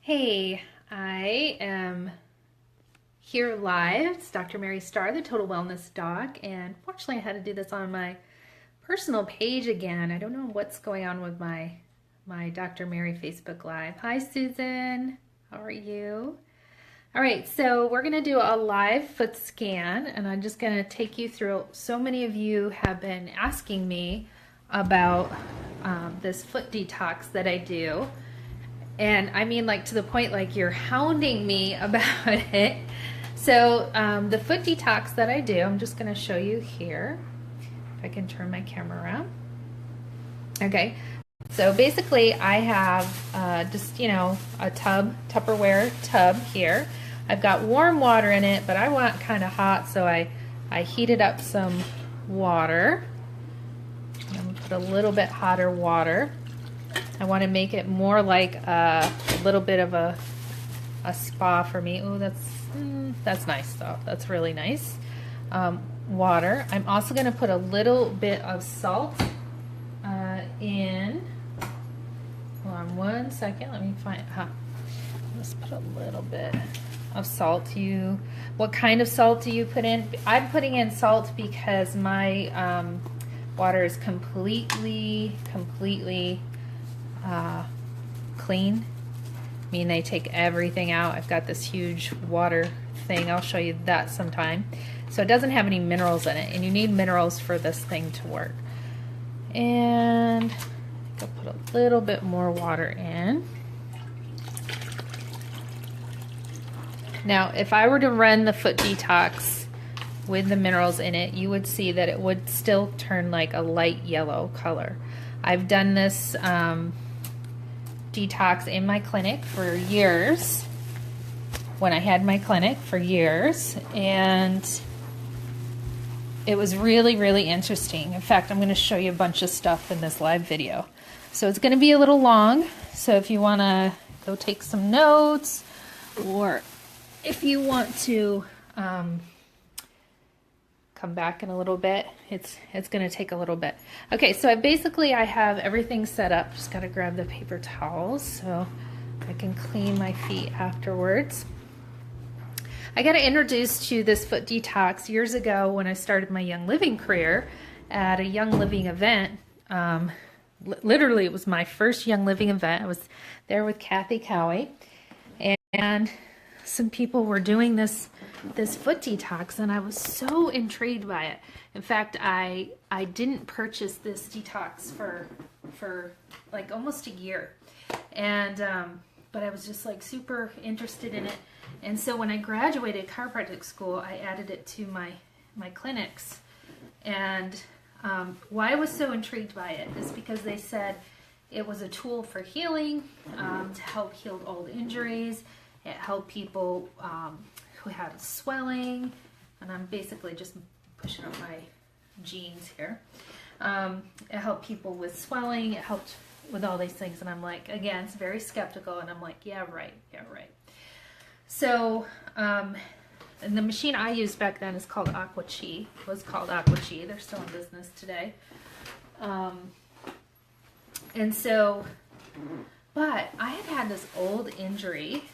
Hey, I am here live. It's Dr. Mary Starr, the Total Wellness Doc, and fortunately I had to do this on my personal page again. I don't know what's going on with my Dr. Mary Facebook Live. Hi Susan, how are you? All right, so we're going to do a live foot scan, and I'm just going to take you through. So many of you have been asking me about this foot detox that I do. And I mean, like, to the point like you're hounding me about it. So the foot detox that I do, I'm just going to show you here. If I can turn my camera around. Okay, so basically I have just, a Tupperware tub here. I've got warm water in it, but I want kind of hot, so I heated up some water. I'm going to put a little bit hotter water. I want to make it more like a little bit of a spa for me. Oh, that's nice though. That's really nice. Water. I'm also going to put a little bit of salt in. Hold on one second. Let me find. Let's put a little bit of salt. What kind of salt do you put in? I'm putting in salt because my water is completely clean. I mean, they take everything out. I've got this huge water thing. I'll show you that sometime. So it doesn't have any minerals in it, and you need minerals for this thing to work. And I'll put a little bit more water in. Now, if I were to run the foot detox with the minerals in it, you would see that it would still turn like a light yellow color. I've done this detox in my clinic for years, when I had my clinic for years, and it was really interesting. In fact, I'm going to show you a bunch of stuff in this live video. So it's going to be a little long, so if you want to go take some notes, or if you want to come back in a little bit, it's going to take a little bit. Okay, so I have everything set up. Just got to grab the paper towels so I can clean my feet afterwards. I got introduced to this foot detox years ago when I started my Young Living career at a Young Living event. Literally, it was my first Young Living event. I was there with Kathy Cowie, and some people were doing this foot detox, and I was so intrigued by it. In fact, I didn't purchase this detox for like almost a year, and but I was just like super interested in it. And so when I graduated chiropractic school, I added it to my clinics. And why I was so intrigued by it is because they said it was a tool for healing, to help heal old injuries. It helped people who had swelling, and I'm basically just pushing up my jeans here. It helped people with swelling. It helped with all these things, and I'm like, again, it's very skeptical, and I'm like, yeah, right. So, and the machine I used back then is called Aqua Chi. Was called Aqua Chi. They're still in business today. And so, but I had this old injury.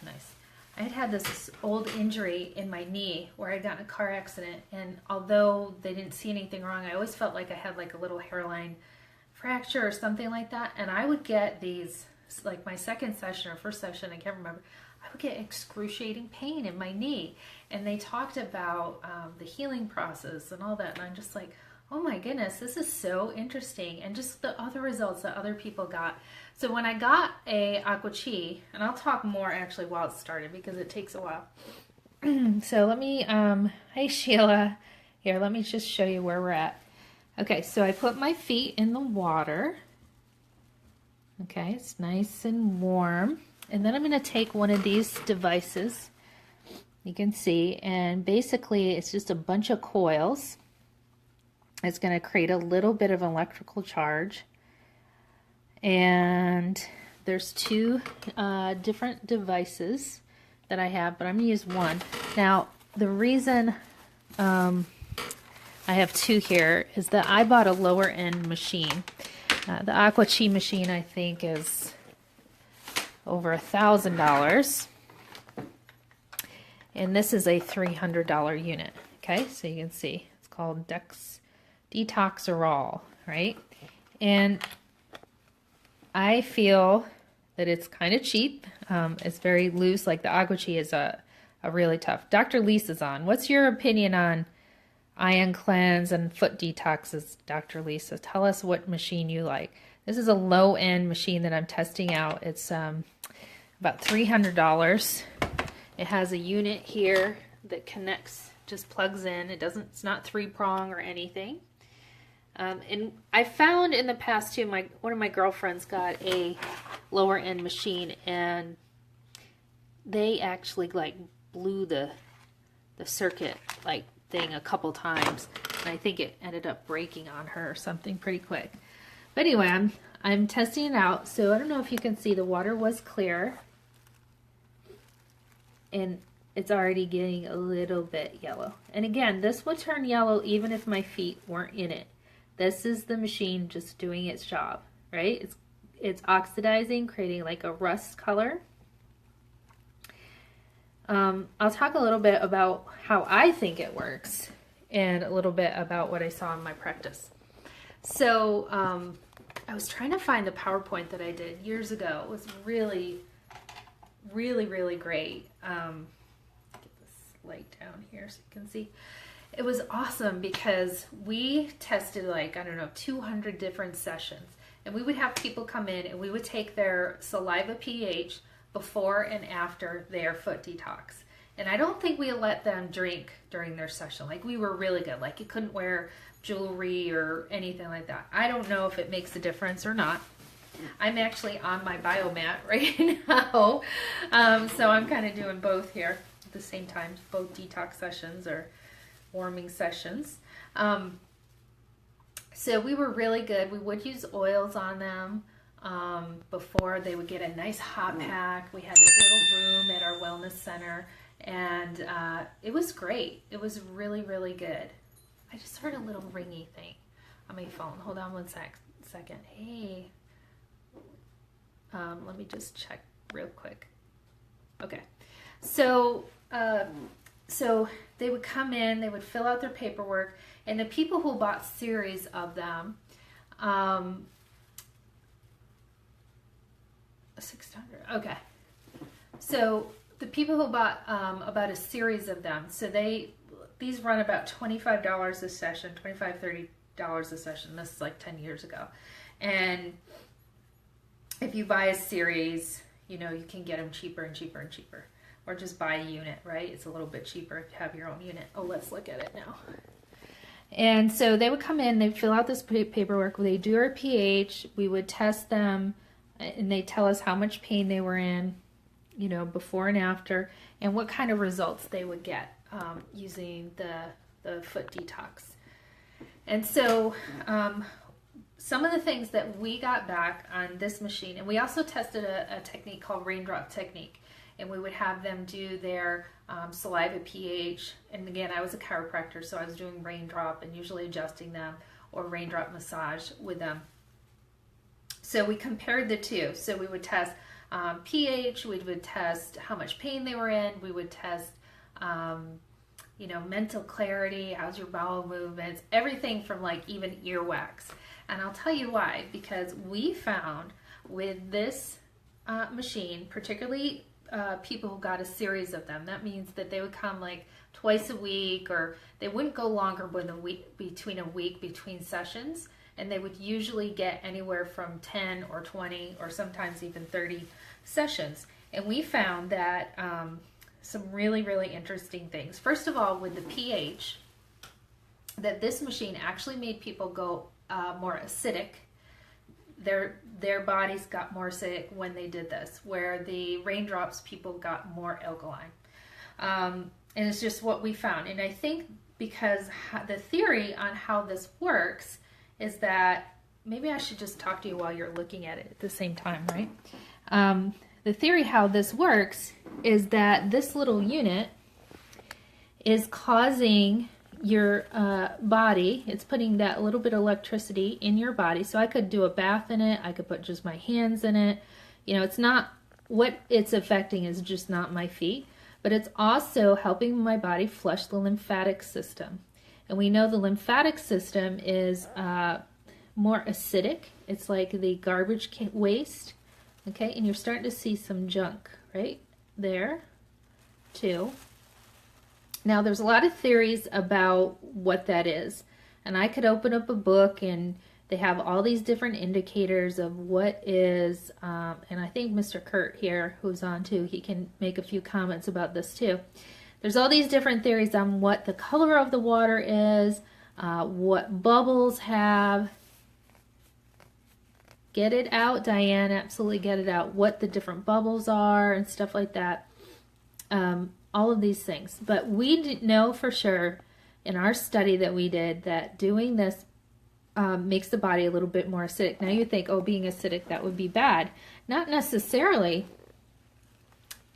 Nice. I had this old injury in my knee where I got in a car accident, and although they didn't see anything wrong, I always felt like I had like a little hairline fracture or something like that. And I would get these, like my second session or first session, I can't remember, I would get excruciating pain in my knee. And they talked about the healing process and all that, and I'm just like, oh my goodness, this is so interesting, and just the other results that other people got. So when I got a Aqua Chi, and I'll talk more actually while it started because it takes a while. So let me, hey Sheila, here, let me just show you where we're at. Okay, so I put my feet in the water. Okay, it's nice and warm. And then I'm going to take one of these devices, you can see, and basically it's just a bunch of coils. It's going to create a little bit of electrical charge. And there's two different devices that I have, but I'm going to use one. Now, the reason I have two here is that I bought a lower end machine. The Aqua Chi machine, I think, is over $1,000. And this is a $300 unit. Okay, so you can see it's called Detox or All, right? And I feel that it's kind of cheap. It's very loose, like the Aguachi is a really tough. Dr. Lisa's on. What's your opinion on Ion Cleanse and Foot Detoxes, Dr. Lisa? Tell us what machine you like. This is a low-end machine that I'm testing out. It's about $300. It has a unit here that connects, just plugs in. It's not 3-prong or anything. And I found in the past too, one of my girlfriends got a lower end machine, and they actually like blew the circuit like thing a couple times, and I think it ended up breaking on her or something pretty quick. But anyway, I'm testing it out. So I don't know if you can see, the water was clear, and it's already getting a little bit yellow. And again, this would turn yellow even if my feet weren't in it. This is the machine just doing its job, right? It's oxidizing, creating like a rust color. I'll talk a little bit about how I think it works and a little bit about what I saw in my practice. So I was trying to find the PowerPoint that I did years ago. It was really, really, really great. Get this light down here so you can see. It was awesome because we tested like, I don't know, 200 different sessions. And we would have people come in and we would take their saliva pH before and after their foot detox. And I don't think we let them drink during their session. Like, we were really good. Like, you couldn't wear jewelry or anything like that. I don't know if it makes a difference or not. I'm actually on my biomat right now. So I'm kind of doing both here at the same time, both detox sessions or warming sessions. So we were really good. We would use oils on them before they would get a nice hot pack. We had this little room at our wellness center, and it was great. It was really, really good. I just heard a little ringy thing on my phone. Hold on one second. Hey, let me just check real quick. Okay, so they would come in, they would fill out their paperwork, and the people who bought series of them, 600. Okay, so the people who bought about a series of them, so these run about $25 a session, $25-$30 a session. This is like 10 years ago, and if you buy a series, you know, you can get them cheaper and cheaper and cheaper. Or just buy a unit, right? It's a little bit cheaper if you have your own unit. Oh, let's look at it now. And so they would come in, they'd fill out this paperwork, they do our pH, we would test them, and they tell us how much pain they were in, you know, before and after, and what kind of results they would get using the foot detox. And so some of the things that we got back on this machine, and we also tested a technique called raindrop technique. And we would have them do their saliva pH. And again, I was a chiropractor, so I was doing raindrop and usually adjusting them, or raindrop massage with them. So we compared the two. So we would test pH, we would test how much pain they were in, we would test, you know, mental clarity, how's your bowel movements, everything from like even earwax. And I'll tell you why, because we found with this machine, particularly people who got a series of them. That means that they would come like twice a week, or they wouldn't go longer than a week between sessions, and they would usually get anywhere from 10 or 20 or sometimes even 30 sessions. And we found that some really, really interesting things. First of all, with the pH, that this machine actually made people go more acidic. Their bodies got more acidic when they did this, where the raindrops people got more alkaline. And it's just what we found. And I think because the theory on how this works is that, maybe I should just talk to you while you're looking at it at the same time, right? The theory how this works is that this little unit is causing your body, it's putting that little bit of electricity in your body. So I could do a bath in it, I could put just my hands in it. You know, it's not what it's affecting is just not my feet, but it's also helping my body flush the lymphatic system. And we know the lymphatic system is more acidic. It's like the garbage waste, okay? And you're starting to see some junk right there too. Now there's a lot of theories about what that is. And I could open up a book and they have all these different indicators of what is, and I think Mr. Kurt here, who's on too, he can make a few comments about this too. There's all these different theories on what the color of the water is, what bubbles have. Get it out, Diane, absolutely get it out. What the different bubbles are and stuff like that. All of these things. But we know for sure in our study that we did that doing this makes the body a little bit more acidic. Now you think, oh, being acidic, that would be bad. Not necessarily.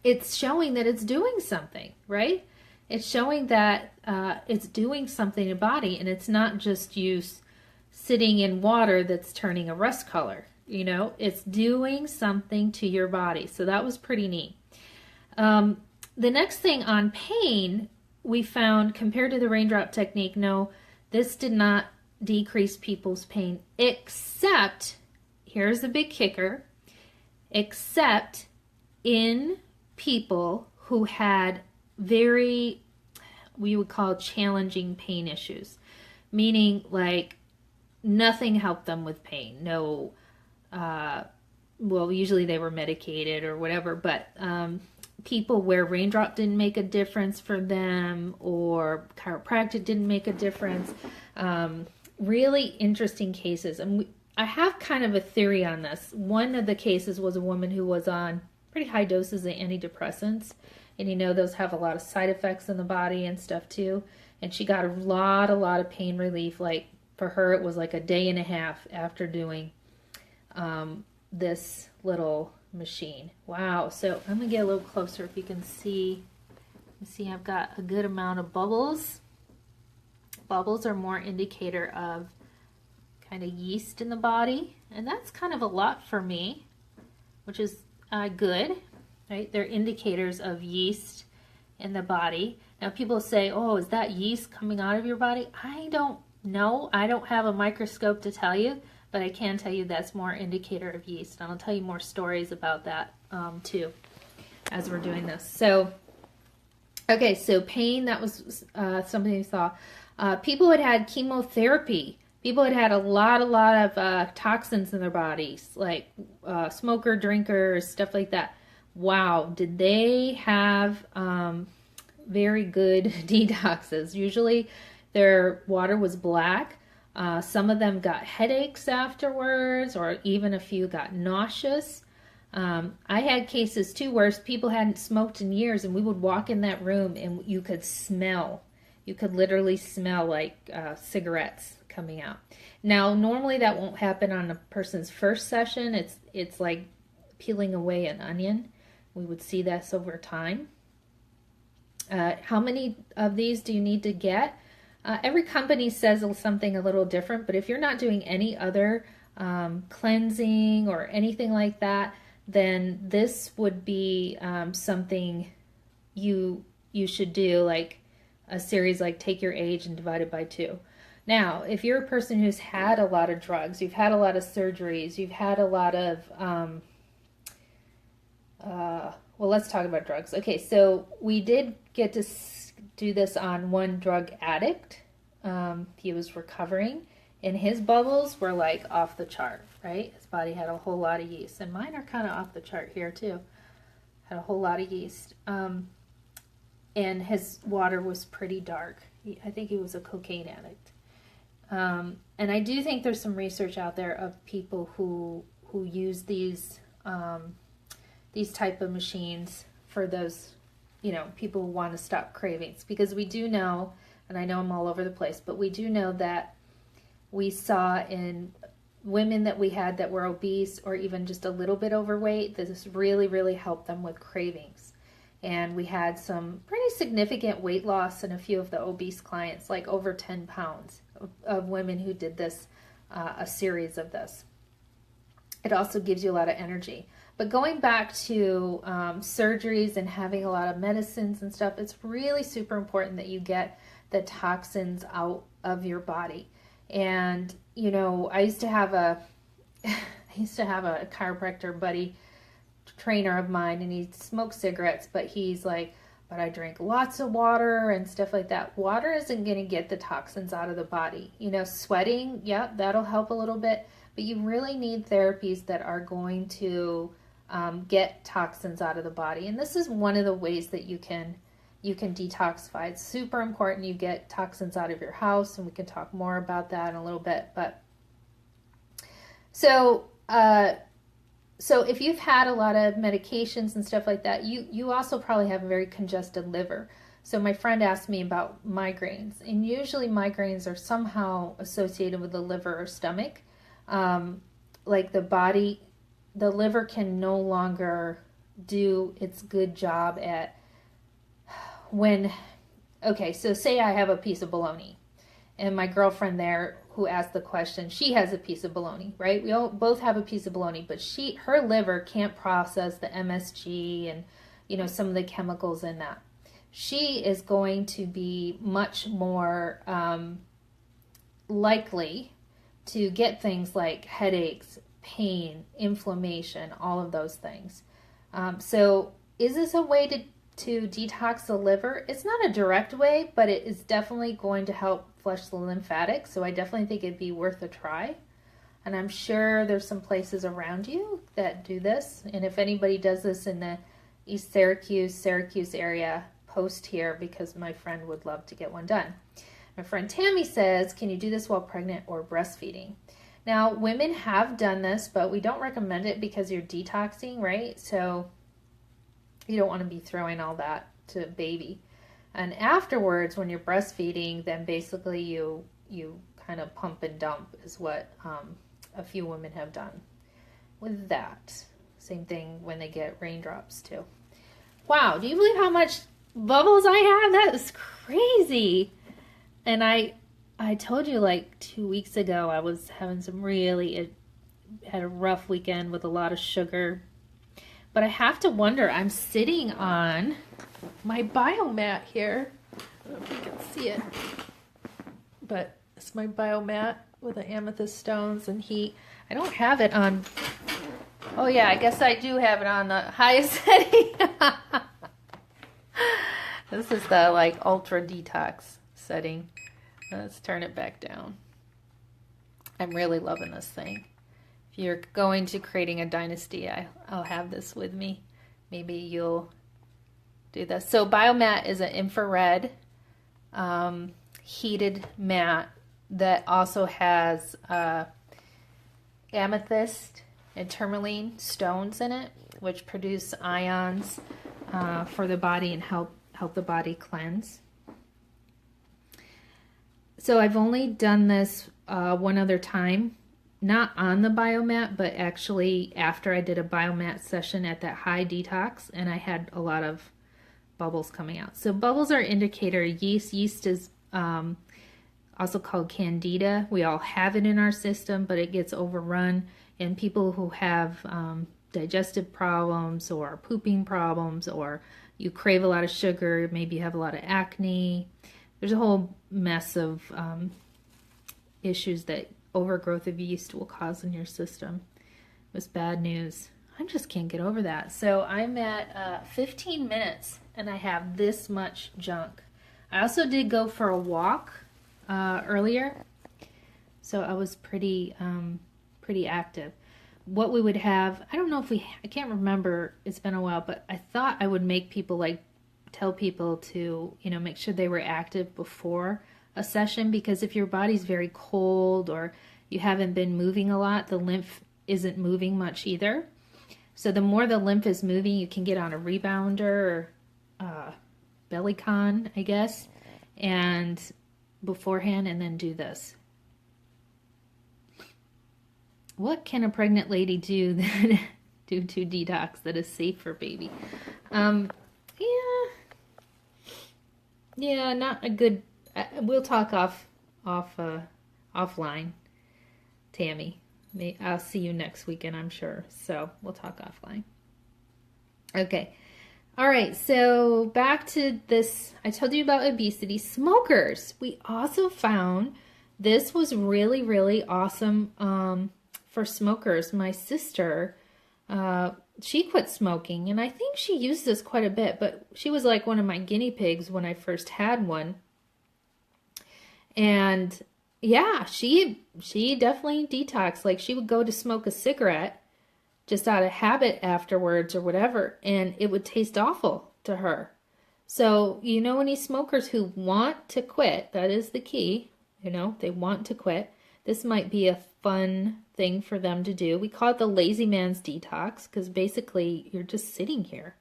It's showing that it's doing something, right? It's showing that it's doing something in the body, and it's not just you sitting in water that's turning a rust color. You know, it's doing something to your body. So that was pretty neat. The next thing on pain, we found, compared to the raindrop technique, no, this did not decrease people's pain, except, here's the big kicker, except in people who had very, we would call challenging pain issues, meaning like nothing helped them with pain. No, well, usually they were medicated or whatever, but people where raindrop didn't make a difference for them or chiropractic didn't make a difference. Really interesting cases. And I have kind of a theory on this. One of the cases was a woman who was on pretty high doses of antidepressants. And you know, those have a lot of side effects in the body and stuff too. And she got a lot of pain relief. Like for her, it was like a day and a half after doing this little machine. Wow. So I'm going to get a little closer if you can see. You see I've got a good amount of bubbles. Bubbles are more indicator of kind of yeast in the body, and that's kind of a lot for me, which is good, right? They're indicators of yeast in the body. Now people say, oh, is that yeast coming out of your body? I don't know. I don't have a microscope to tell you, but I can tell you that's more indicator of yeast, and I'll tell you more stories about that too as we're doing this. So, okay, so pain, that was something we saw. People had chemotherapy. People had a lot of toxins in their bodies, like smoker, drinkers, stuff like that. Wow, did they have very good detoxes? Usually their water was black. Some of them got headaches afterwards, or even a few got nauseous. I had cases too where people hadn't smoked in years, and we would walk in that room and you could smell. You could literally smell like cigarettes coming out. Now, normally that won't happen on a person's first session. It's like peeling away an onion. We would see this over time. How many of these do you need to get? Every company says something a little different, but if you're not doing any other cleansing or anything like that, then this would be something you should do, like a series like Take Your Age and Divide It by 2. Now, if you're a person who's had a lot of drugs, you've had a lot of surgeries, you've had a lot of, well, let's talk about drugs. Okay, so we did get to do this on one drug addict. He was recovering, and his bubbles were like off the chart, right? His body had a whole lot of yeast, and mine are kind of off the chart here too. Had a whole lot of yeast. And his water was pretty dark. I think he was a cocaine addict. And I do think there's some research out there of people who use these type of machines for those, you know, people who want to stop cravings. Because we do know, and I know I'm all over the place, but we do know that we saw in women that we had that were obese or even just a little bit overweight, this really helped them with cravings. And we had some pretty significant weight loss in a few of the obese clients, like over 10 pounds of women who did this, a series of this. it also gives you a lot of energy. But going back to surgeries and having a lot of medicines and stuff, it's really super important that you get the toxins out of your body. And, you know, I used to have a chiropractor buddy, trainer of mine, and he smoked cigarettes, but he's like, but I drink lots of water and stuff like that. Water isn't going to get the toxins out of the body. You know, sweating, yeah, that'll help a little bit, but you really need therapies that are going to get toxins out of the body. And this is one of the ways that you can detoxify. It's super important you get toxins out of your house, and we can talk more about that in a little bit. But so if you've had a lot of medications and stuff like that, you also probably have a very congested liver. So my friend asked me about migraines, and usually migraines are somehow associated with the liver or stomach. Like the liver can no longer do its good job at okay, so say I have a piece of bologna, and my girlfriend there who asked the question, she has a piece of bologna, right? We all both have a piece of bologna, but her liver can't process the MSG and, you know, some of the chemicals in that. She is going to be much more likely to get things like headaches, pain, inflammation, all of those things. So is this a way to detox the liver? It's not a direct way, but it is definitely going to help flush the lymphatics. So I definitely think it'd be worth a try. And I'm sure there's some places around you that do this. And if anybody does this in the East Syracuse area, post here, because my friend would love to get one done. My friend Tammy says, can you do this while pregnant or breastfeeding? Now, women have done this, but we don't recommend it because you're detoxing, right? So you don't want to be throwing all that to baby. And afterwards, when you're breastfeeding, then basically you kind of pump and dump is what a few women have done with that. Same thing when they get raindrops too. Wow, do you believe how much bubbles I have? That is crazy. And I told you like 2 weeks ago I was having had a rough weekend with a lot of sugar. But I have to wonder, I'm sitting on my biomat here. I don't know if you can see it. But it's my biomat with the amethyst stones and heat. I don't have it on. Oh yeah, I guess I do have it on the highest setting. This is the like ultra detox setting. Let's turn it back down. I'm really loving this thing. If you're going to creating a dynasty, I'll have this with me. Maybe you'll do this. So biomat is an infrared heated mat that also has amethyst and tourmaline stones in it, which produce ions for the body and help the body cleanse. So I've only done this one other time, not on the biomat, but actually after I did a biomat session at that high detox, and I had a lot of bubbles coming out. So bubbles are indicator of yeast. Yeast is also called candida. We all have it in our system, but it gets overrun. And people who have digestive problems or pooping problems, or you crave a lot of sugar, maybe you have a lot of acne. There's a whole mess of issues that overgrowth of yeast will cause in your system. It was bad news. I just can't get over that. So I'm at 15 minutes and I have this much junk. I also did go for a walk earlier, so I was pretty active. What we would have, I don't know if I can't remember, it's been a while, but I thought I would make people tell people to, make sure they were active before a session, because if your body's very cold or you haven't been moving a lot, the lymph isn't moving much either. So the more the lymph is moving, you can get on a rebounder or bellycon, I guess, and beforehand, and then do this. What can a pregnant lady do to detox that is safe for baby? Yeah, not a good. We'll talk offline, Tammy. I'll see you next weekend, I'm sure. So we'll talk offline. Okay. All right. So back to this. I told you about obesity. Smokers. We also found this was really, really awesome for smokers. My sister, she quit smoking, and I think she used this quite a bit, but she was like one of my guinea pigs when I first had one. And yeah, she definitely detoxed. Like she would go to smoke a cigarette just out of habit afterwards or whatever, and it would taste awful to her. So, any smokers who want to quit, that is the key, they want to quit. This might be a fun thing for them to do. We call it the lazy man's detox because basically you're just sitting here.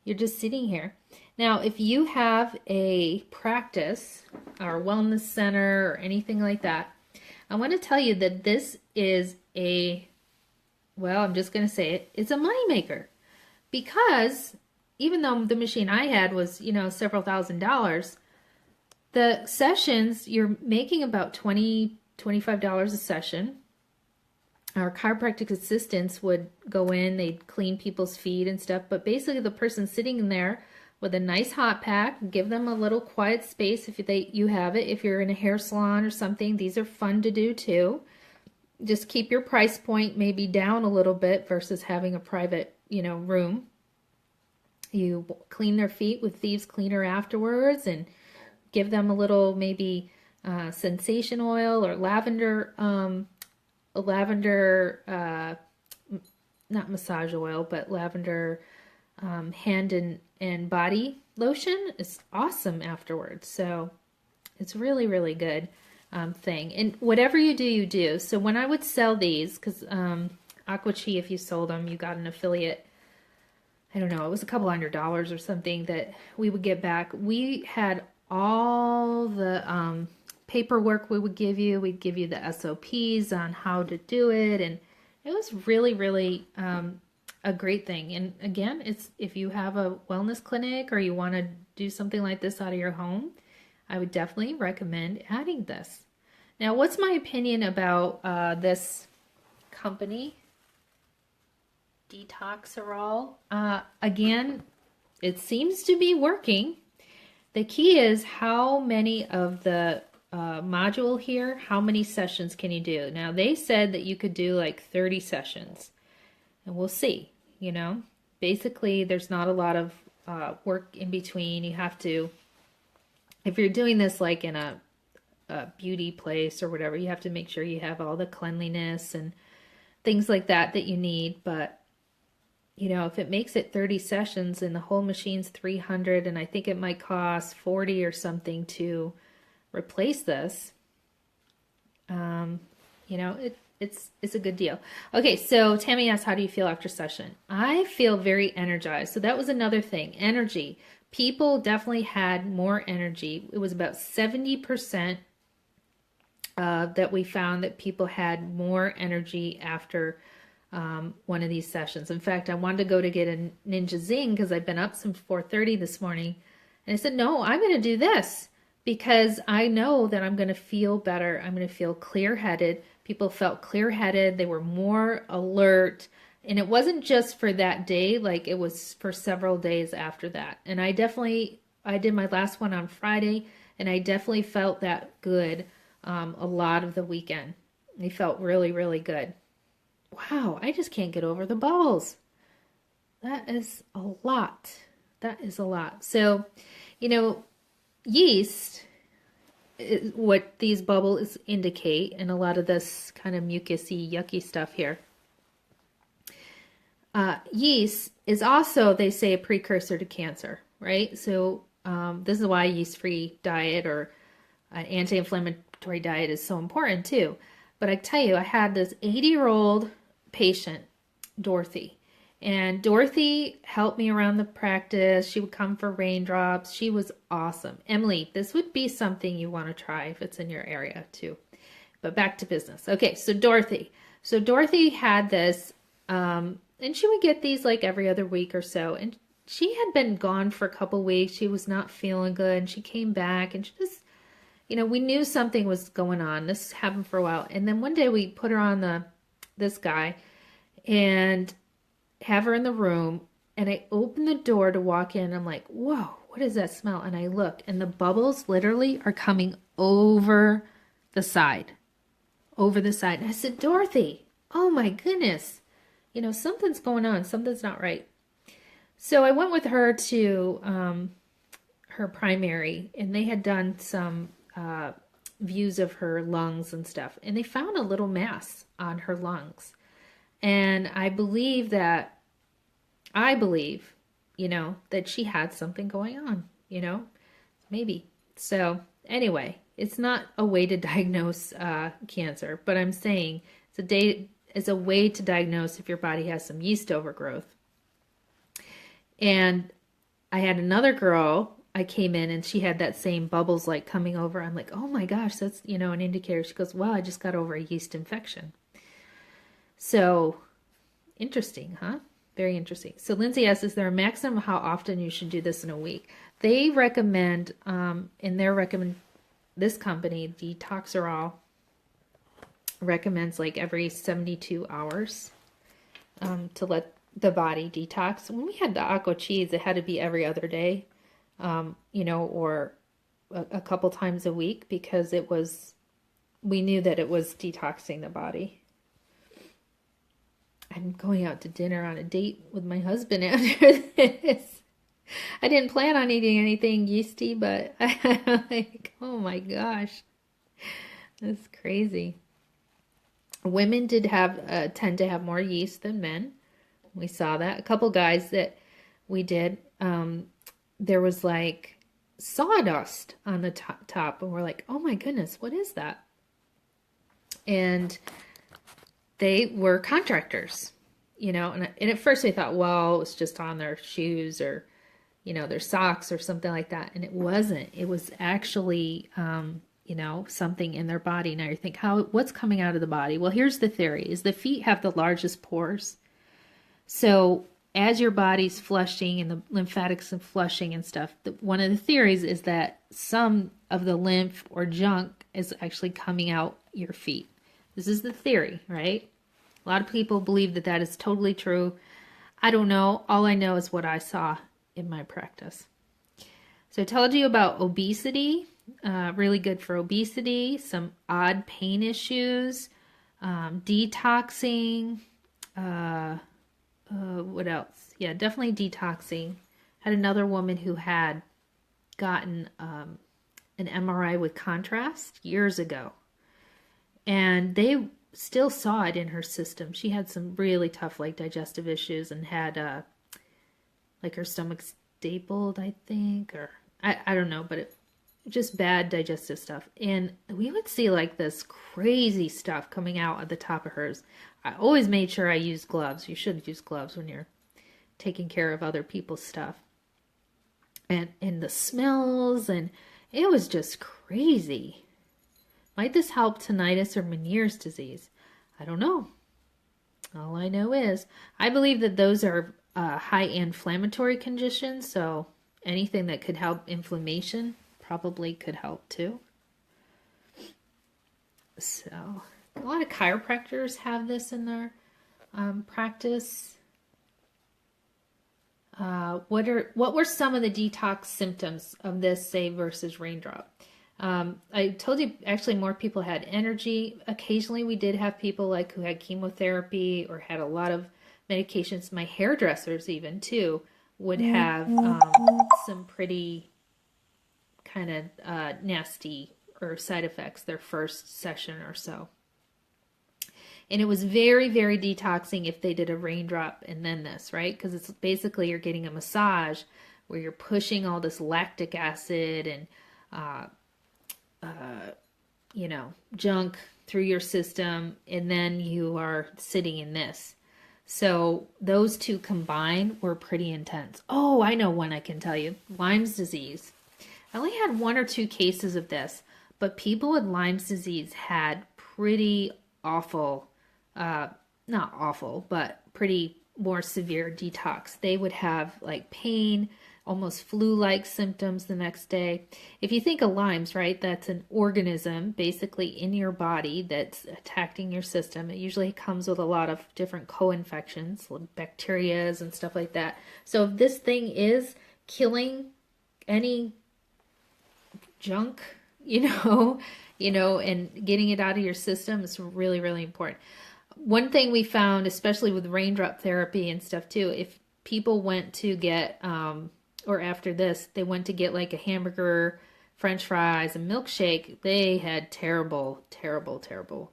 You're just sitting here. Now, if you have a practice or wellness center or anything like that, I want to tell you that this is I'm just going to say it, it's a moneymaker. Because even though the machine I had was, several $1,000s, the sessions, you're making about $20, $25 a session. Our chiropractic assistants would go in, they'd clean people's feet and stuff, but basically the person sitting in there with a nice hot pack, give them a little quiet space if you have it. If you're in a hair salon or something, these are fun to do too. Just keep your price point maybe down a little bit versus having a private, room. You clean their feet with thieves cleaner afterwards and give them a little maybe sensation oil or lavender, not massage oil, but lavender hand and body lotion is awesome afterwards. So it's really, really good thing. And whatever you do, you do. So when I would sell these, because Aqua Chi, if you sold them, you got an affiliate. I don't know, it was a couple $100 or something that we would get back. We had all the paperwork we would give you. We'd give you the SOPs on how to do it. And it was really, really a great thing. And again, it's if you have a wellness clinic or you want to do something like this out of your home, I would definitely recommend adding this. Now, what's my opinion about this company? Detoxerol. Again, it seems to be working. The key is how many of the module here, how many sessions can you do? Now, they said that you could do like 30 sessions. And we'll see, Basically, there's not a lot of work in between. You have to, if you're doing this like in a beauty place or whatever, you have to make sure you have all the cleanliness and things like that you need. But if it makes it 30 sessions and the whole machine's 300, and I think it might cost 40 or something to replace this, it's a good deal. Okay, so Tammy asked, how do you feel after session? I feel very energized. So that was another thing, energy. People definitely had more energy. It was about 70% that we found that people had more energy after one of these sessions. In fact, I wanted to go to get a Ninja Zing because I've been up since 4:30 this morning. And I said, no, I'm going to do this because I know that I'm going to feel better. I'm going to feel clear-headed. People felt clear-headed. They were more alert. And it wasn't just for that day, like it was for several days after that. And I did my last one on Friday, and I definitely felt that good a lot of the weekend. I felt really, really good. Wow, I just can't get over the bubbles. That is a lot. That is a lot. So, yeast, what these bubbles indicate, and a lot of this kind of mucusy, yucky stuff here. Yeast is also, they say, a precursor to cancer, right? So this is why a yeast-free diet or an anti-inflammatory diet is so important too. But I tell you, I had this 80-year-old patient, Dorothy. And Dorothy helped me around the practice. She would come for raindrops. She was awesome. Emily, this would be something you want to try if it's in your area too. But back to business. Okay, so Dorothy. So Dorothy had this, and she would get these like every other week or so. And she had been gone for a couple weeks. She was not feeling good. And she came back and she just, we knew something was going on. This happened for a while. And then one day we put her on the this guy and have her in the room. And I open the door to walk in. I'm like, whoa, what is that smell? And I look, and the bubbles literally are coming over the side. Over the side. And I said, Dorothy, oh my goodness. You know, something's going on. Something's not right. So I went with her to her primary, and they had done some views of her lungs and stuff. And they found a little mass on her lungs. And I believe, you know, that she had something going on, you know, maybe. So anyway, it's not a way to diagnose cancer, but I'm saying it's a way to diagnose if your body has some yeast overgrowth. And I had another girl, I came in and she had that same bubbles like coming over. I'm like, oh my gosh, that's, you know, an indicator. She goes, well, I just got over a yeast infection. So interesting, huh? Very interesting. So Lindsay asks, is there a maximum of how often you should do this in a week? They recommend, this company, Detox recommends like every 72 hours to let the body detox. When we had the aqua cheese, it had to be every other day, you know, or a couple times a week, because we knew that it was detoxing the body. I'm going out to dinner on a date with my husband after this. I didn't plan on eating anything yeasty, but I'm like, oh my gosh, that's crazy. Women tend to have more yeast than men. We saw that. A couple guys that we did, there was like sawdust on the top, and we're like, oh my goodness, what is that? And they were contractors, you know, and at first we thought, well, it was just on their shoes or, you know, their socks or something like that. And it wasn't. It was actually, you know, something in their body. Now you think, what's coming out of the body? Well, here's the theory, is the feet have the largest pores. So as your body's flushing and the lymphatics and flushing and stuff, one of the theories is that some of the lymph or junk is actually coming out your feet. This is the theory, right? A lot of people believe that that is totally true. I don't know. All I know is what I saw in my practice. So I told you about obesity, really good for obesity, some odd pain issues, detoxing, what else? Yeah, definitely detoxing. Had another woman who had gotten an MRI with contrast years ago. And they still saw it in her system. She had some really tough, like, digestive issues and had, like, her stomach stapled, I think, or I don't know, but just bad digestive stuff. And we would see, like, this crazy stuff coming out at the top of hers. I always made sure I used gloves. You should use gloves when you're taking care of other people's stuff. And the smells, and it was just crazy. Might this help tinnitus or Meniere's disease? I don't know. All I know is I believe that those are high inflammatory conditions, so anything that could help inflammation probably could help too. So a lot of chiropractors have this in their practice. What were some of the detox symptoms of this, say, versus raindrop? I told you actually more people had energy. Occasionally we did have people like who had chemotherapy or had a lot of medications. My hairdressers even too would have some pretty kind of nasty or side effects their first session or so. And it was very, very detoxing if they did a raindrop and then this, right? Because it's basically you're getting a massage where you're pushing all this lactic acid and you know, junk through your system, and then you are sitting in this. So those two combined were pretty intense. Oh, I know one I can tell you. Lyme's disease. I only had 1 or 2 cases of this, but people with Lyme's disease had pretty awful, not awful, but pretty more severe detox. They would have like pain, almost flu-like symptoms the next day. If you think of Lyme's, right, that's an organism basically in your body that's attacking your system. It usually comes with a lot of different co-infections, bacterias and stuff like that. So if this thing is killing any junk, and getting it out of your system is really, really important. One thing we found, especially with raindrop therapy and stuff too, if people went to get, or after this, they went to get like a hamburger, French fries, a milkshake, they had terrible, terrible, terrible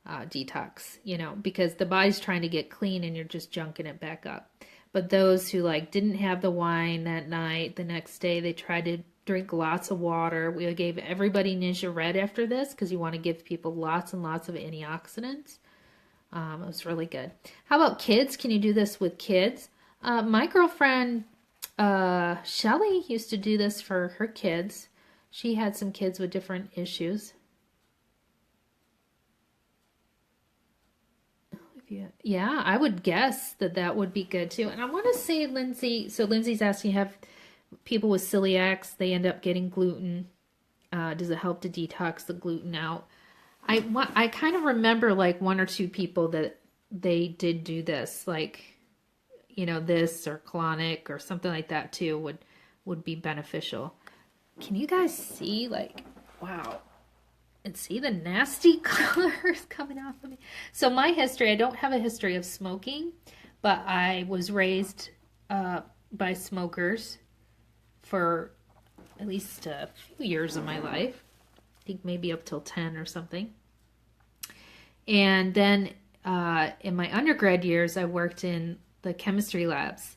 detox, because the body's trying to get clean and you're just junking it back up. But those who like didn't have the wine that night, the next day they tried to drink lots of water. We gave everybody Ninja Red after this because you want to give people lots and lots of antioxidants. It was really good. How about kids? Can you do this with kids? My girlfriend, Shelly, used to do this for her kids. She had some kids with different issues. Yeah, I would guess that would be good too. And I want to say, Lindsay, so Lindsay's asking, have people with celiacs, they end up getting gluten. Does it help to detox the gluten out? I kind of remember like one or two people that they did do this, like, this or colonic or something like that too would be beneficial. Can you guys see, like, wow, and see the nasty colors coming off of me? So my history, I don't have a history of smoking, but I was raised by smokers for at least a few years of my life. I think maybe up till 10 or something. And then in my undergrad years, I worked in the chemistry labs,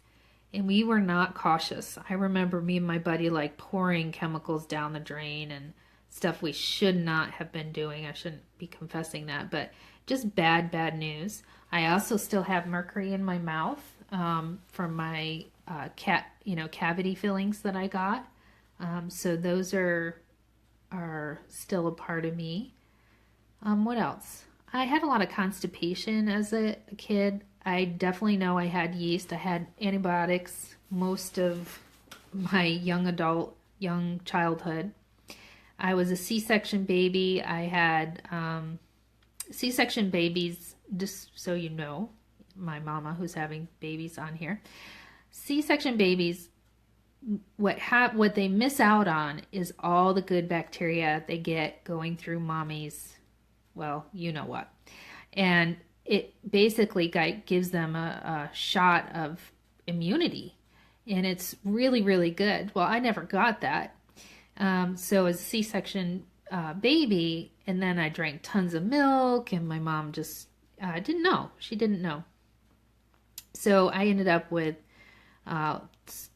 and we were not cautious. I remember me and my buddy like pouring chemicals down the drain and stuff we should not have been doing. I shouldn't be confessing that, but just bad news. I also still have mercury in my mouth from my cavity fillings that I got. So those are still a part of me. What else? I had a lot of constipation as a kid. I definitely know I had yeast. I had antibiotics most of my young childhood. I was a C-section baby. I had C-section babies, just so you know, my mama who's having babies on here. C-section babies, what they miss out on is all the good bacteria they get going through mommy's, well, you know what. And it basically gives them a shot of immunity. And it's really, really good. Well, I never got that. So as a C-section baby, and then I drank tons of milk, and my mom just didn't know. She didn't know. So I ended up with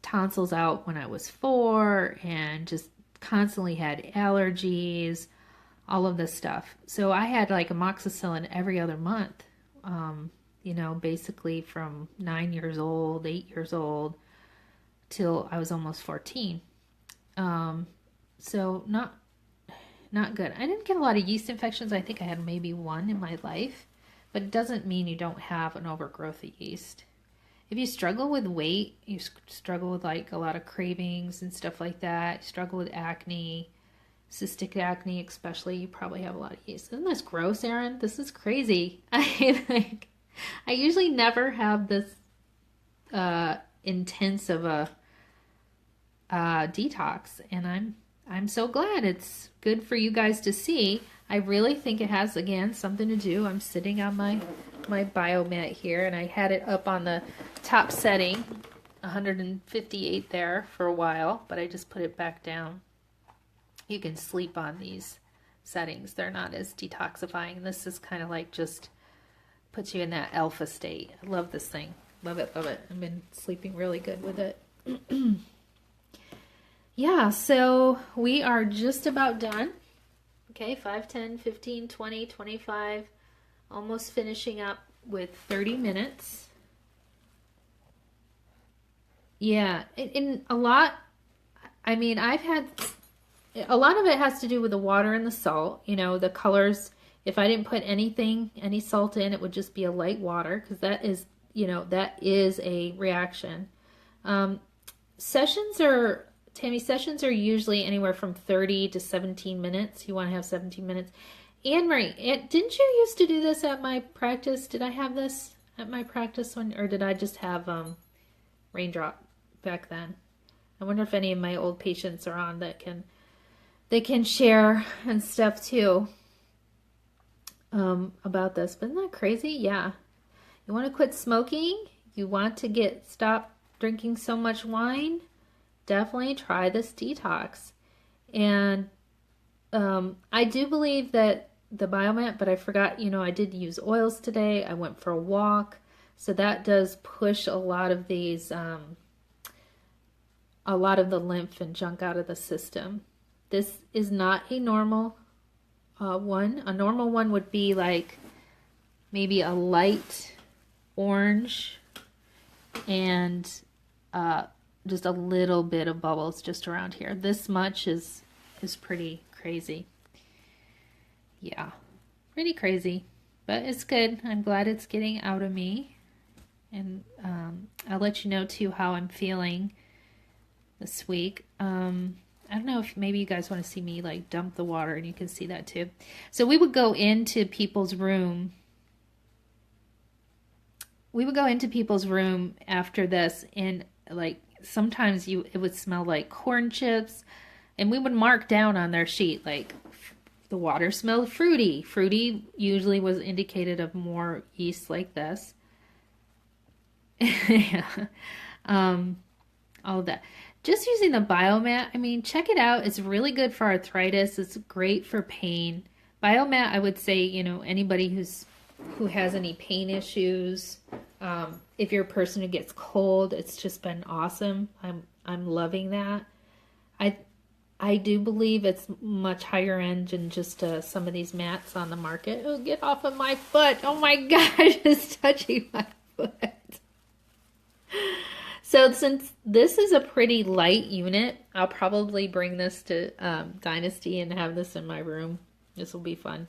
tonsils out when I was 4, and just constantly had allergies, all of this stuff. So I had like amoxicillin every other month, basically from 9 years old, 8 years old, till I was almost 14. So not good. I didn't get a lot of yeast infections. I think I had maybe one in my life, but it doesn't mean you don't have an overgrowth of yeast. If you struggle with weight, you struggle with like a lot of cravings and stuff like that, you struggle with acne, cystic acne especially, you probably have a lot of yeast. Isn't this gross, Erin? This is crazy. I usually never have this intense of a detox, and I'm so glad. It's good for you guys to see. I really think it has, again, something to do. I'm sitting on my biomat here, and I had it up on the top setting, 158 there for a while, but I just put it back down. You can sleep on these settings. They're not as detoxifying. This is kind of like just puts you in that alpha state. I love this thing. Love it, love it. I've been sleeping really good with it. Yeah, so we are just about done. Okay, 5, 10, 15, 20, 25, almost finishing up with 30 minutes. Yeah, in a lot, I mean, I've had, a lot of it has to do with the water and the salt, the colors. If I didn't put any salt in, it would just be a light water, because that is, that is a reaction. Tammy, sessions are usually anywhere from 30 to 17 minutes. You want to have 17 minutes. Anne Marie, didn't you used to do this at my practice? Did I have this at my practice one, or did I just have Raindrop back then? I wonder if any of my old patients are on that can share and stuff too about this. But isn't that crazy? Yeah. You want to quit smoking? You want to stop drinking so much wine? Definitely try this detox. And I do believe that the biomat, but I forgot, I did use oils today. I went for a walk. So that does push a lot of these, a lot of the lymph and junk out of the system. This is not a normal one. A normal one would be like maybe a light orange and just a little bit of bubbles just around here. This much is pretty crazy. Yeah, pretty crazy, but it's good. I'm glad it's getting out of me. And I'll let you know too how I'm feeling this week. I don't know if maybe you guys want to see me like dump the water, and you can see that too. So we would go into people's room. We would go into people's room after this, and like sometimes it would smell like corn chips, and we would mark down on their sheet like the water smelled fruity. Fruity usually was indicated of more yeast like this. Yeah. All of that. Just using the biomat, I mean, check it out. It's really good for arthritis. It's great for pain. Biomat, I would say, anybody who has any pain issues, if you're a person who gets cold, it's just been awesome. I'm loving that. I do believe it's much higher end than just some of these mats on the market. Oh, get off of my foot. Oh my gosh, it's touching my foot. So since this is a pretty light unit, I'll probably bring this to Dynasty and have this in my room. This will be fun.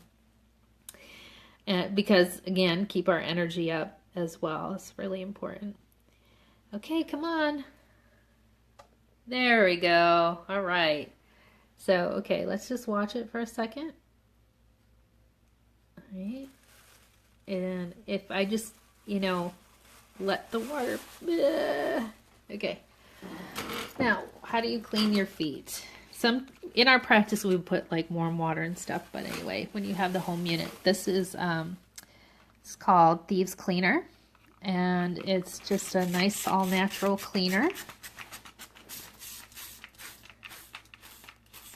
Because, again, keep our energy up as well. It's really important. Okay, come on. There we go. All right. So, okay, let's just watch it for a second. All right. And if I just, let the water... Okay. Now, how do you clean your feet? In our practice, we would put like warm water and stuff. But anyway, when you have the home unit, this is it's called Thieves Cleaner. And it's just a nice all-natural cleaner.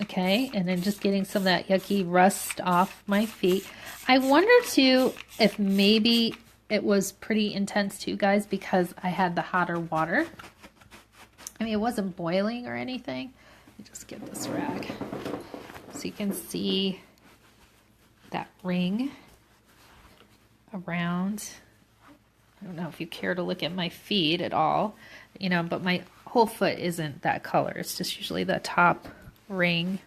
Okay, and then just getting some of that yucky rust off my feet. I wonder too if maybe it was pretty intense too, guys, because I had the hotter water. I mean, it wasn't boiling or anything. Let me just get this rag so you can see that ring around. I don't know if you care to look at my feet at all, but my whole foot isn't that color. It's just usually the top ring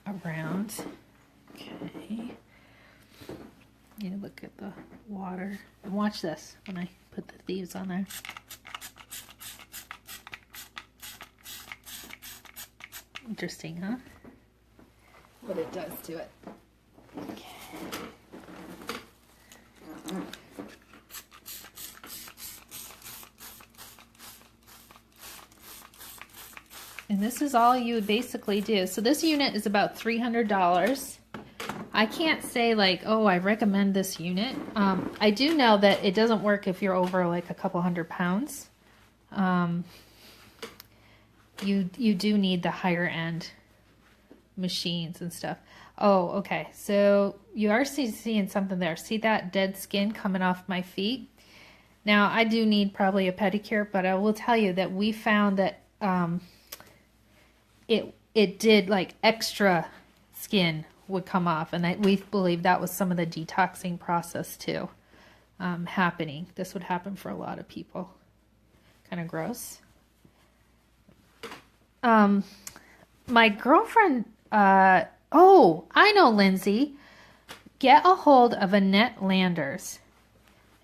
around. Okay. You look at the water. And watch this when I put the thieves on there. Interesting, huh? What it does to it. Okay. And this is all you would basically do. So this unit is about $300. I can't say like, oh, I recommend this unit. I do know that it doesn't work if you're over like a couple 100 pounds. You do need the higher end machines and stuff. Oh, okay. So you are seeing something there. See that dead skin coming off my feet? Now I do need probably a pedicure, but I will tell you that we found that it did like extra skin would come off, and we believe that was some of the detoxing process too happening. This would happen for a lot of people. Kind of gross. My girlfriend, oh, I know, Lindsay. Get a hold of Annette Landers.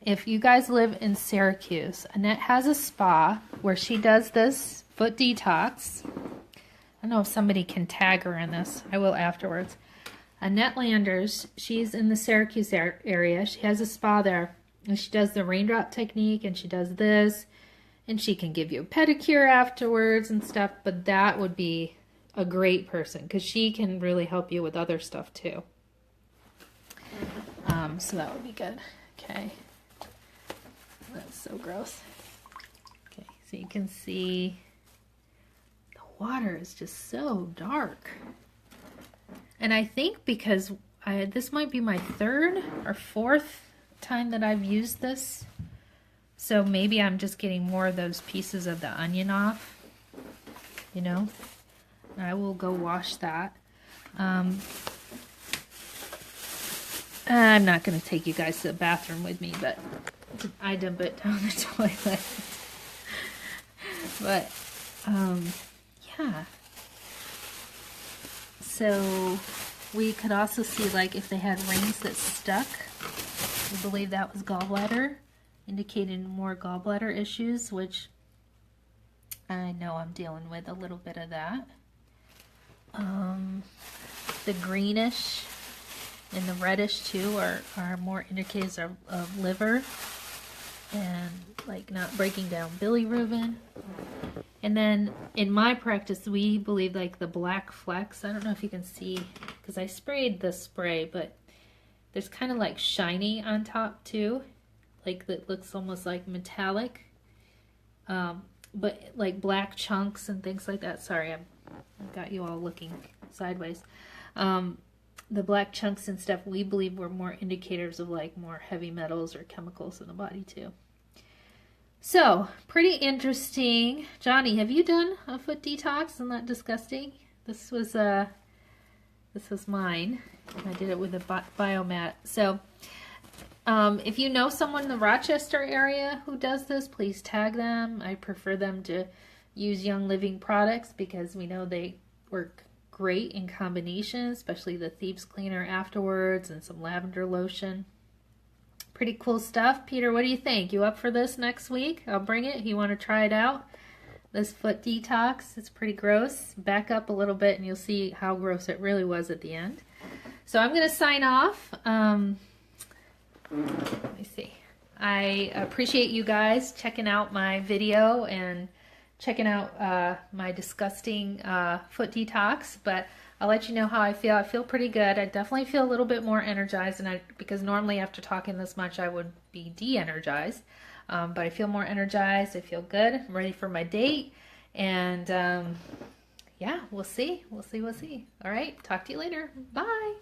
if you guys live in Syracuse, Annette has a spa where she does this foot detox. I don't know if somebody can tag her in this. I will afterwards. Annette Landers, she's in the Syracuse area. She has a spa there. And she does the raindrop technique, and she does this. And she can give you a pedicure afterwards and stuff. But that would be a great person because she can really help you with other stuff too. So that would be good. Okay. That's so gross. Okay, so you can see the water is just so dark. And I think because this might be my third or fourth time that I've used this. So maybe I'm just getting more of those pieces of the onion off, you know. I will go wash that. I'm not going to take you guys to the bathroom with me, but I dump it down the toilet. But, yeah. So, we could also see, like, if they had rings that stuck. We believe that was gallbladder, indicating more gallbladder issues, which I know I'm dealing with a little bit of that. The greenish and the reddish too are more indicators of liver and like not breaking down bilirubin. And then in my practice, we believe like the black flecks. I don't know if you can see because I sprayed the spray, but there's kind of like shiny on top too, like that looks almost like metallic, but like black chunks and things like that. Sorry, I've got you all looking sideways. The black chunks and stuff we believe were more indicators of like more heavy metals or chemicals in the body too. So pretty interesting. Johnny, have you done a foot detox? Isn't that disgusting? This was mine. I did it with a biomat. So if you know someone in the Rochester area who does this, please tag them. I prefer them to use Young Living products because we know they work great in combination, especially the Thieves Cleaner afterwards and some lavender lotion. Pretty cool stuff. Peter, what do you think? You up for this next week? I'll bring it if you want to try it out. This foot detox, it's pretty gross. Back up a little bit and you'll see how gross it really was at the end. So I'm going to sign off. Let me see. I appreciate you guys checking out my video and checking out my disgusting foot detox, but I'll let you know how I feel. I feel pretty good. I definitely feel a little bit more energized, and because normally after talking this much I would be de-energized, but I feel more energized. I feel good. I'm ready for my date, and yeah, we'll see. All right, talk to you later. Bye.